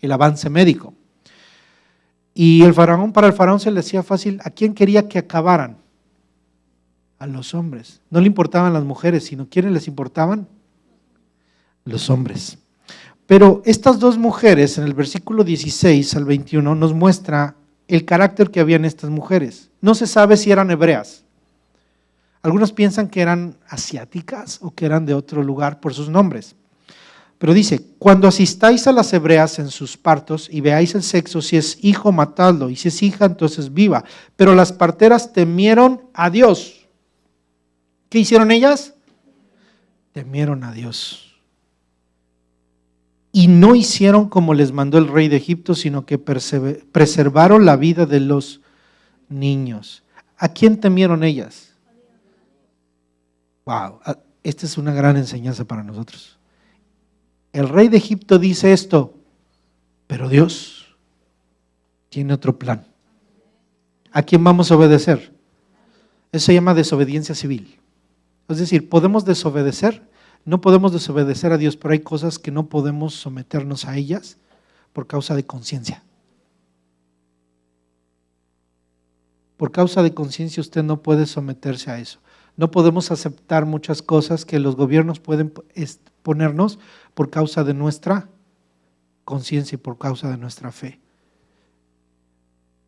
el avance médico. Y para el faraón se le hacía fácil, ¿a quién quería que acabaran? A los hombres. No le importaban las mujeres, sino ¿quiénes les importaban? Los hombres. Pero estas dos mujeres, en el versículo 16 al 21, nos muestra el carácter que había en estas mujeres. No se sabe si eran hebreas. Algunos piensan que eran asiáticas o que eran de otro lugar por sus nombres. Pero dice, cuando asistáis a las hebreas en sus partos y veáis el sexo, si es hijo, matadlo, y si es hija, entonces viva. Pero las parteras temieron a Dios. ¿Qué hicieron ellas? Temieron a Dios. Y no hicieron como les mandó el rey de Egipto, sino que preservaron la vida de los niños. ¿A quién temieron ellas? Wow, esta es una gran enseñanza para nosotros. El rey de Egipto dice esto, pero Dios tiene otro plan. ¿A quién vamos a obedecer? Eso se llama desobediencia civil. Es decir, podemos desobedecer, no podemos desobedecer a Dios, pero hay cosas que no podemos someternos a ellas por causa de conciencia. Por causa de conciencia usted no puede someterse a eso. No podemos aceptar muchas cosas que los gobiernos pueden ponernos por causa de nuestra conciencia y por causa de nuestra fe.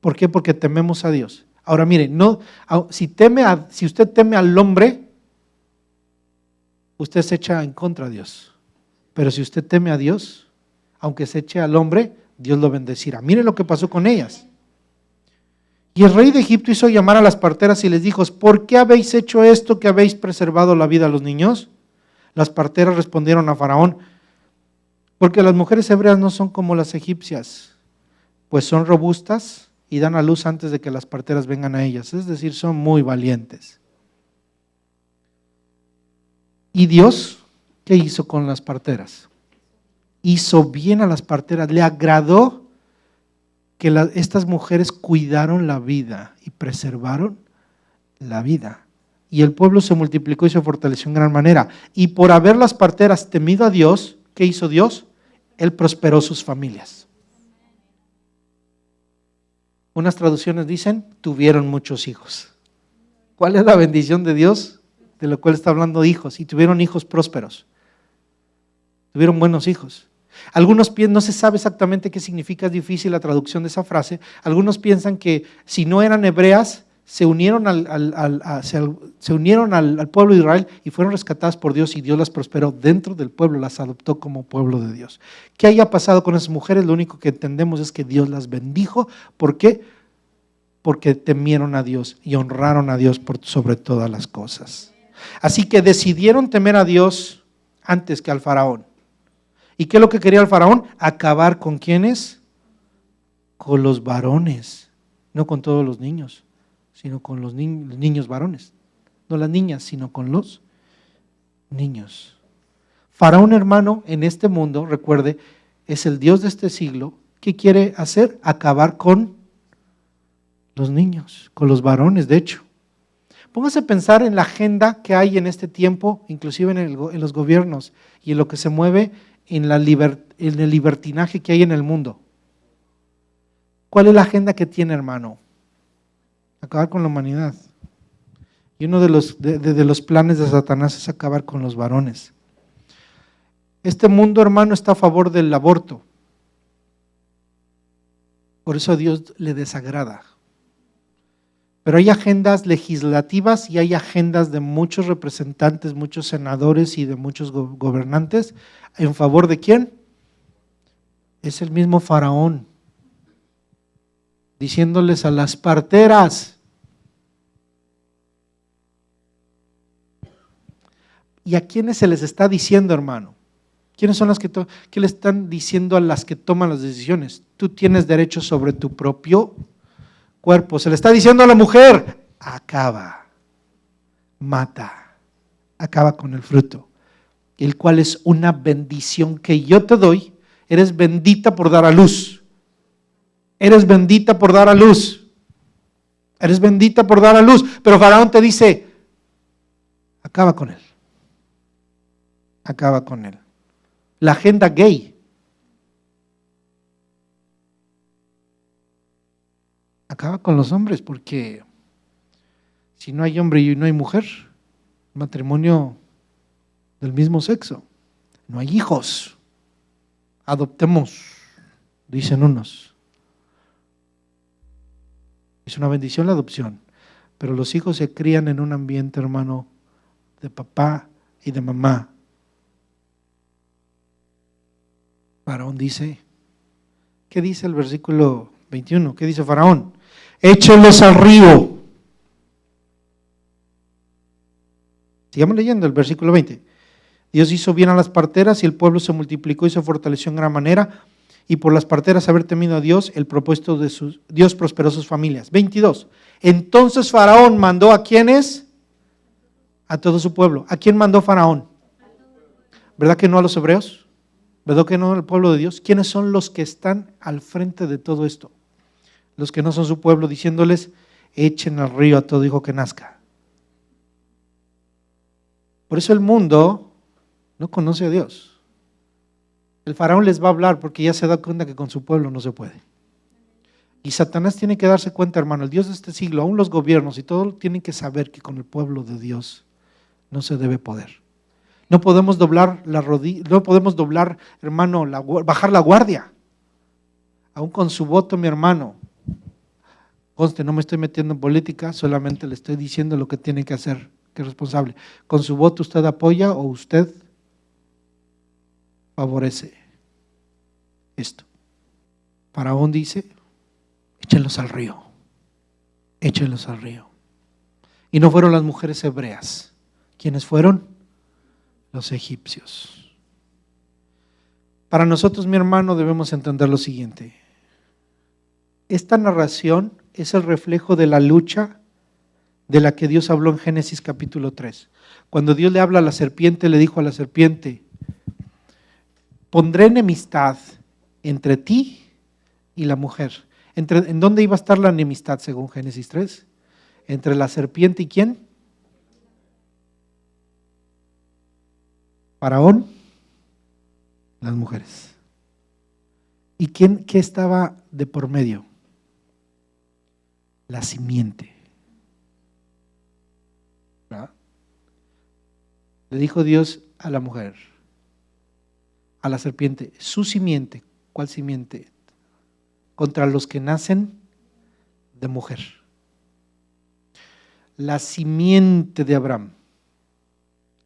¿Por qué? Porque tememos a Dios. Ahora mire, si usted teme al hombre, usted se echa en contra de Dios. Pero si usted teme a Dios, aunque se eche al hombre, Dios lo bendecirá. Mire lo que pasó con ellas. Y el rey de Egipto hizo llamar a las parteras y les dijo, ¿por qué habéis hecho esto que habéis preservado la vida a los niños? Las parteras respondieron a Faraón, porque las mujeres hebreas no son como las egipcias, pues son robustas y dan a luz antes de que las parteras vengan a ellas, es decir, son muy valientes. ¿Y Dios qué hizo con las parteras? Hizo bien a las parteras, le agradó que estas mujeres cuidaron la vida y preservaron la vida. Y el pueblo se multiplicó y se fortaleció en gran manera. Y por haber las parteras temido a Dios, ¿qué hizo Dios? Él prosperó sus familias. Unas traducciones dicen, tuvieron muchos hijos. ¿Cuál es la bendición de Dios? De lo cual está hablando hijos. Y tuvieron hijos prósperos. Tuvieron buenos hijos. Algunos piensan, no se sabe exactamente qué significa, es difícil la traducción de esa frase. Algunos piensan que si no eran hebreas, se unieron al pueblo de Israel y fueron rescatadas por Dios y Dios las prosperó dentro del pueblo, las adoptó como pueblo de Dios. ¿Qué haya pasado con esas mujeres? Lo único que entendemos es que Dios las bendijo. ¿Por qué? Porque temieron a Dios y honraron a Dios por sobre todas las cosas. Así que decidieron temer a Dios antes que al faraón. ¿Y qué es lo que quería el faraón? Acabar con ¿quiénes? Con los varones, no con todos los niños, sino con los niños varones. No las niñas, sino con los niños. Faraón, hermano, en este mundo, recuerde, es el Dios de este siglo. ¿Qué quiere hacer? Acabar con los niños, con los varones, de hecho. Póngase a pensar en la agenda que hay en este tiempo, inclusive en los gobiernos y en lo que se mueve en el libertinaje que hay en el mundo. ¿Cuál es la agenda que tiene, hermano? Acabar con la humanidad. Y uno de los planes de Satanás es acabar con los varones. Este mundo, hermano, está a favor del aborto. Por eso a Dios le desagrada. Pero hay agendas legislativas y hay agendas de muchos representantes, muchos senadores y de muchos gobernantes. ¿En favor de quién? Es el mismo faraón, diciéndoles a las parteras. ¿Y a quiénes se les está diciendo, hermano? ¿Quiénes son las que qué le están diciendo a las que toman las decisiones? Tú tienes derecho sobre tu propio cuerpo. Se le está diciendo a la mujer, acaba, mata, acaba con el fruto, el cual es una bendición que yo te doy. Eres bendita por dar a luz. Eres bendita por dar a luz. Eres bendita por dar a luz. Pero Faraón te dice, acaba con él. Acaba con él. La agenda gay. Acaba con los hombres, porque si no hay hombre y no hay mujer, matrimonio del mismo sexo, no hay hijos. Adoptemos, dicen unos. Es una bendición la adopción, pero los hijos se crían en un ambiente, hermano, de papá y de mamá. Faraón dice, ¿qué dice el versículo 21? ¿Qué dice Faraón? Échenlos al río. Sigamos leyendo el versículo 20. Dios hizo bien a las parteras y el pueblo se multiplicó y se fortaleció en gran manera, y por las parteras haber temido a Dios, el propósito de Dios prosperó sus familias. 22. Entonces Faraón mandó a ¿quiénes? A todo su pueblo. ¿A quién mandó Faraón? ¿Verdad que no a los hebreos? ¿Verdad que no al pueblo de Dios? ¿Quiénes son los que están al frente de todo esto? Los que no son su pueblo, diciéndoles, echen al río a todo hijo que nazca. Por eso el mundo no conoce a Dios. El faraón les va a hablar porque ya se da cuenta que con su pueblo no se puede. Y Satanás tiene que darse cuenta, hermano, el Dios de este siglo, aún los gobiernos y todo, tienen que saber que con el pueblo de Dios no se debe poder. No podemos doblar la rodilla, no podemos doblar, hermano, bajar la guardia. Aún con su voto, mi hermano. Conste, no me estoy metiendo en política, solamente le estoy diciendo lo que tiene que hacer, que es responsable. Con su voto usted apoya o usted favorece esto. Faraón dice, échenlos al río, échenlos al río. Y no fueron las mujeres hebreas. ¿Quiénes fueron? Los egipcios. Para nosotros, mi hermano, debemos entender lo siguiente. Esta narración es el reflejo de la lucha de la que Dios habló en Génesis capítulo 3. Cuando Dios le habla a la serpiente, le dijo a la serpiente, pondré enemistad entre ti y la mujer. ¿En dónde iba a estar la enemistad según Génesis 3? Entre la serpiente y ¿quién? Faraón, las mujeres. ¿Y qué estaba de por medio? La simiente. ¿Verdad? Le dijo Dios a la mujer, a la serpiente, su simiente. ¿Cuál simiente? Contra los que nacen de mujer. La simiente de Abraham.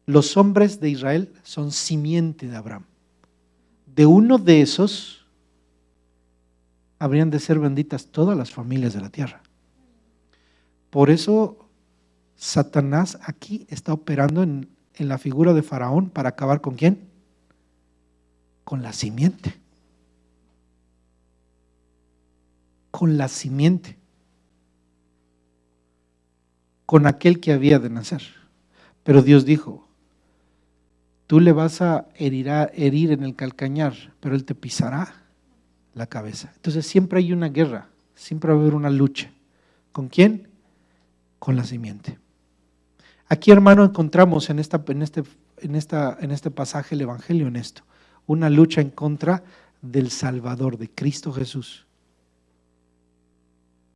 Los hombres de Israel son simiente de Abraham. De uno de esos habrían de ser benditas todas las familias de la tierra. Por eso Satanás aquí está operando en la figura de Faraón para acabar ¿con quién? Con la simiente. Con la simiente. Con aquel que había de nacer. Pero Dios dijo, tú le vas a herir en el calcañar, pero él te pisará la cabeza. Entonces siempre hay una guerra, siempre va a haber una lucha. ¿Con quién? Con la simiente. Aquí, hermano, encontramos en este pasaje el Evangelio en esto, una lucha en contra del Salvador, de Cristo Jesús.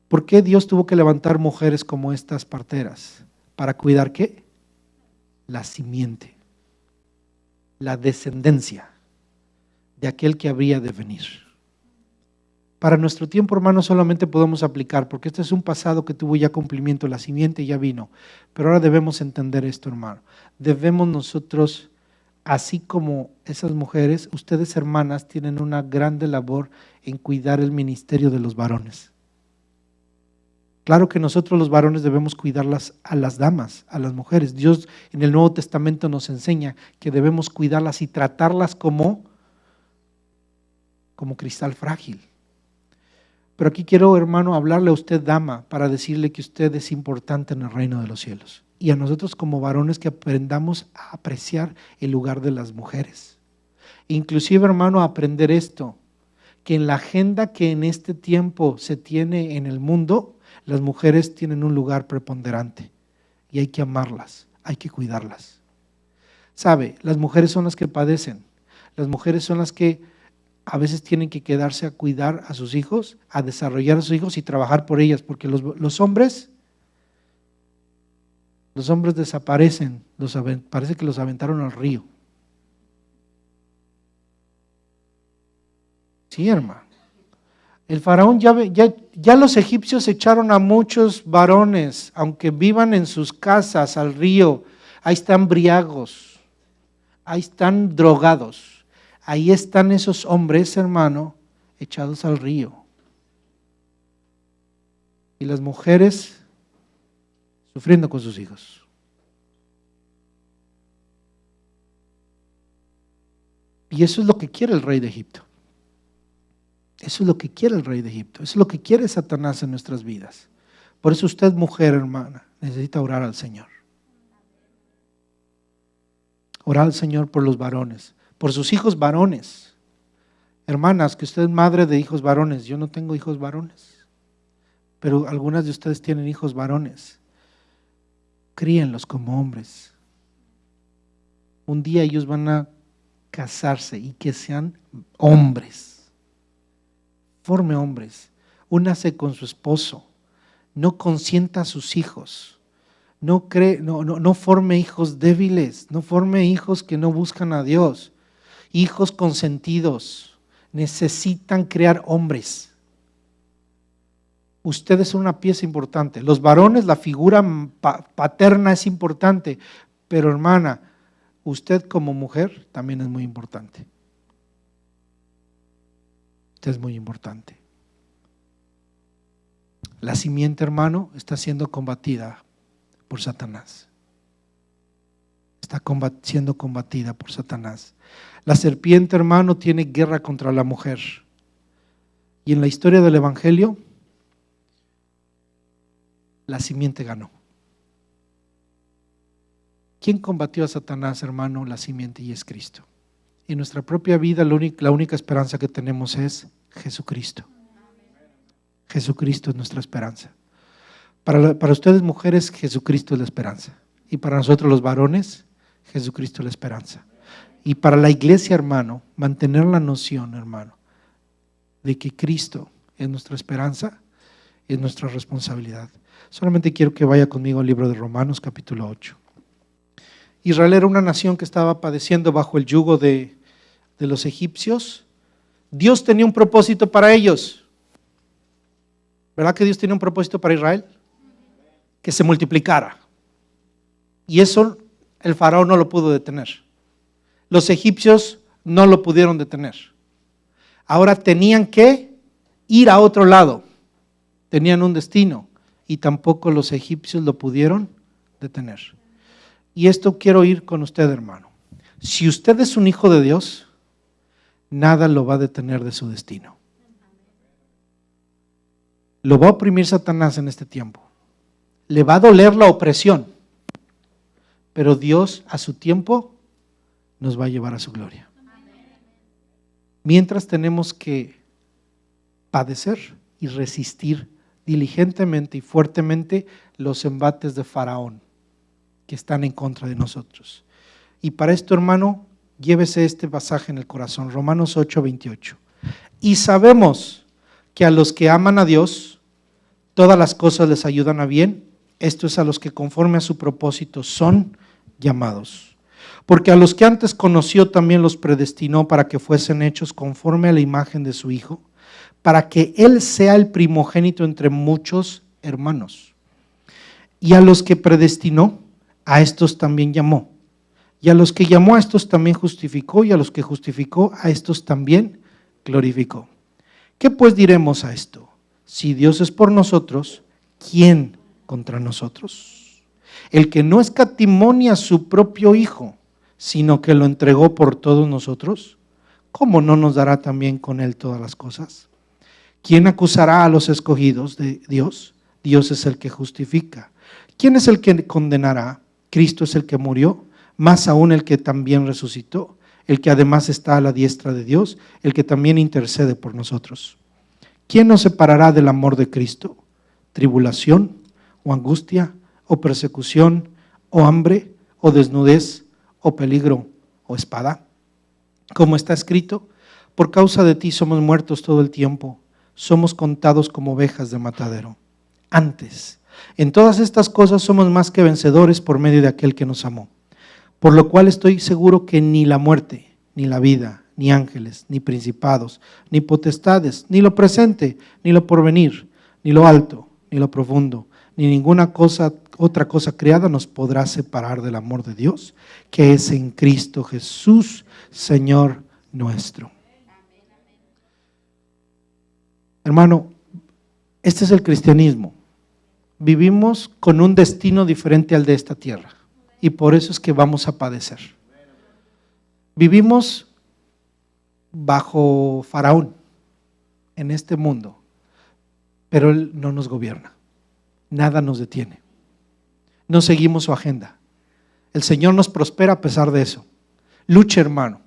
¿Por qué Dios tuvo que levantar mujeres como estas parteras? ¿Para cuidar qué? La simiente, la descendencia de aquel que habría de venir. Para nuestro tiempo, hermano, solamente podemos aplicar, porque este es un pasado que tuvo ya cumplimiento, la simiente ya vino, pero ahora debemos entender esto, hermano. Debemos nosotros, así como esas mujeres, ustedes hermanas tienen una grande labor en cuidar el ministerio de los varones. Claro que nosotros los varones debemos cuidarlas a las damas, a las mujeres. Dios en el Nuevo Testamento nos enseña que debemos cuidarlas y tratarlas como cristal frágil. Pero aquí quiero, hermano, hablarle a usted, dama, para decirle que usted es importante en el reino de los cielos. Y a nosotros como varones que aprendamos a apreciar el lugar de las mujeres. Inclusive, hermano, aprender esto, que en la agenda que en este tiempo se tiene en el mundo, las mujeres tienen un lugar preponderante y hay que amarlas, hay que cuidarlas. ¿Sabe? Las mujeres son las que padecen, las mujeres son las que a veces tienen que quedarse a cuidar a sus hijos, a desarrollar a sus hijos y trabajar por ellas, porque los hombres desaparecen, parece que los aventaron al río. Sí, hermano. El faraón ya los egipcios echaron a muchos varones, aunque vivan en sus casas al río, ahí están briagos, ahí están drogados, ahí están esos hombres, hermano, echados al río. Y las mujeres sufriendo con sus hijos. Y eso es lo que quiere el rey de Egipto. Eso es lo que quiere el rey de Egipto. Eso es lo que quiere Satanás en nuestras vidas. Por eso usted, mujer, hermana, necesita orar al Señor. Orad al Señor por los varones, por sus hijos varones. Hermanas, que usted es madre de hijos varones, yo no tengo hijos varones, pero algunas de ustedes tienen hijos varones. Críenlos como hombres. Un día ellos van a casarse y que sean hombres. Forme hombres. Únase con su esposo. No consienta a sus hijos. No forme hijos débiles. No forme hijos que no buscan a Dios. Hijos consentidos. Necesitan crear hombres. Ustedes son una pieza importante. Los varones, la figura paterna es importante, pero hermana, usted como mujer también es muy importante. Usted es muy importante. La simiente, hermano, está siendo combatida por Satanás. Está siendo combatida por Satanás. La serpiente, hermano, tiene guerra contra la mujer. Y en la historia del Evangelio, la simiente ganó. ¿Quién combatió a Satanás, hermano? La simiente, y es Cristo. En nuestra propia vida la única esperanza que tenemos es Jesucristo. Jesucristo es nuestra esperanza. Para ustedes mujeres, Jesucristo es la esperanza. Y para nosotros los varones, Jesucristo es la esperanza. Y para la iglesia, hermano, mantener la noción, hermano, de que Cristo es nuestra esperanza, es nuestra responsabilidad. Solamente quiero que vaya conmigo al libro de Romanos capítulo 8. Israel era una nación que estaba padeciendo bajo el yugo de los egipcios. Dios tenía un propósito para ellos. ¿Verdad que Dios tenía un propósito para Israel? Que se multiplicara. Y eso el faraón no lo pudo detener. Los egipcios no lo pudieron detener. Ahora tenían que ir a otro lado. Tenían un destino y tampoco los egipcios lo pudieron detener. Y esto quiero ir con usted, hermano. Si usted es un hijo de Dios, nada lo va a detener de su destino. Lo va a oprimir Satanás en este tiempo. Le va a doler la opresión, pero Dios a su tiempo nos va a llevar a su gloria. Mientras tenemos que padecer y resistir diligentemente y fuertemente los embates de Faraón que están en contra de nosotros. Y para esto, hermano, llévese este pasaje en el corazón, Romanos 8:28. Y sabemos que a los que aman a Dios, todas las cosas les ayudan a bien. Esto es a los que conforme a su propósito son llamados. Porque a los que antes conoció también los predestinó para que fuesen hechos conforme a la imagen de su Hijo, para que Él sea el primogénito entre muchos hermanos. Y a los que predestinó, a estos también llamó. Y a los que llamó, a estos también justificó. Y a los que justificó, a estos también glorificó. ¿Qué pues diremos a esto? Si Dios es por nosotros, ¿quién contra nosotros? El que no escatimó a su propio Hijo, sino que lo entregó por todos nosotros, ¿cómo no nos dará también con Él todas las cosas? ¿Quién acusará a los escogidos de Dios? Dios es el que justifica. ¿Quién es el que condenará? Cristo es el que murió, más aún el que también resucitó, el que además está a la diestra de Dios, el que también intercede por nosotros. ¿Quién nos separará del amor de Cristo? ¿Tribulación, o angustia, o persecución, o hambre, o desnudez, o peligro, o espada? Como está escrito, por causa de ti somos muertos todo el tiempo, somos contados como ovejas de matadero. Antes, en todas estas cosas somos más que vencedores por medio de aquel que nos amó. Por lo cual estoy seguro que ni la muerte, ni la vida, ni ángeles, ni principados, ni potestades, ni lo presente, ni lo porvenir, ni lo alto, ni lo profundo, ni ninguna otra cosa creada nos podrá separar del amor de Dios, que es en Cristo Jesús, Señor nuestro. Hermano, este es el cristianismo. Vivimos con un destino diferente al de esta tierra y por eso es que vamos a padecer. Vivimos bajo Faraón en este mundo, pero él no nos gobierna, nada nos detiene, no seguimos su agenda. El Señor nos prospera a pesar de eso, lucha, hermano.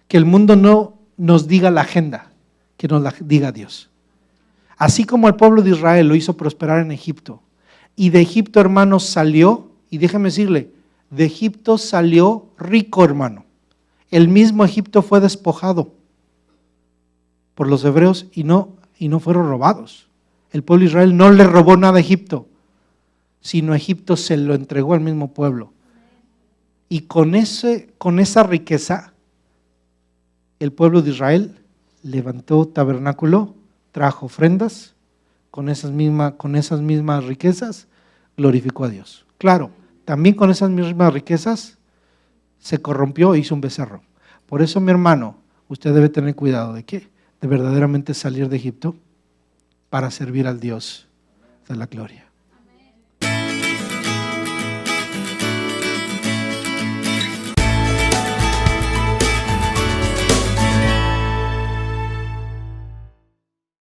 Que el mundo no nos diga la agenda, que nos la diga Dios. Así como el pueblo de Israel lo hizo prosperar en Egipto, y de Egipto, hermano, salió, y déjeme decirle, de Egipto salió rico, hermano. El mismo Egipto fue despojado por los hebreos y no fueron robados. El pueblo de Israel no le robó nada a Egipto, sino Egipto se lo entregó al mismo pueblo. Y con esa riqueza, el pueblo de Israel levantó tabernáculo, trajo ofrendas, con esas mismas riquezas glorificó a Dios. Claro, también con esas mismas riquezas se corrompió e hizo un becerro. Por eso, mi hermano, usted debe tener cuidado de qué, de verdaderamente salir de Egipto para servir al Dios de la gloria.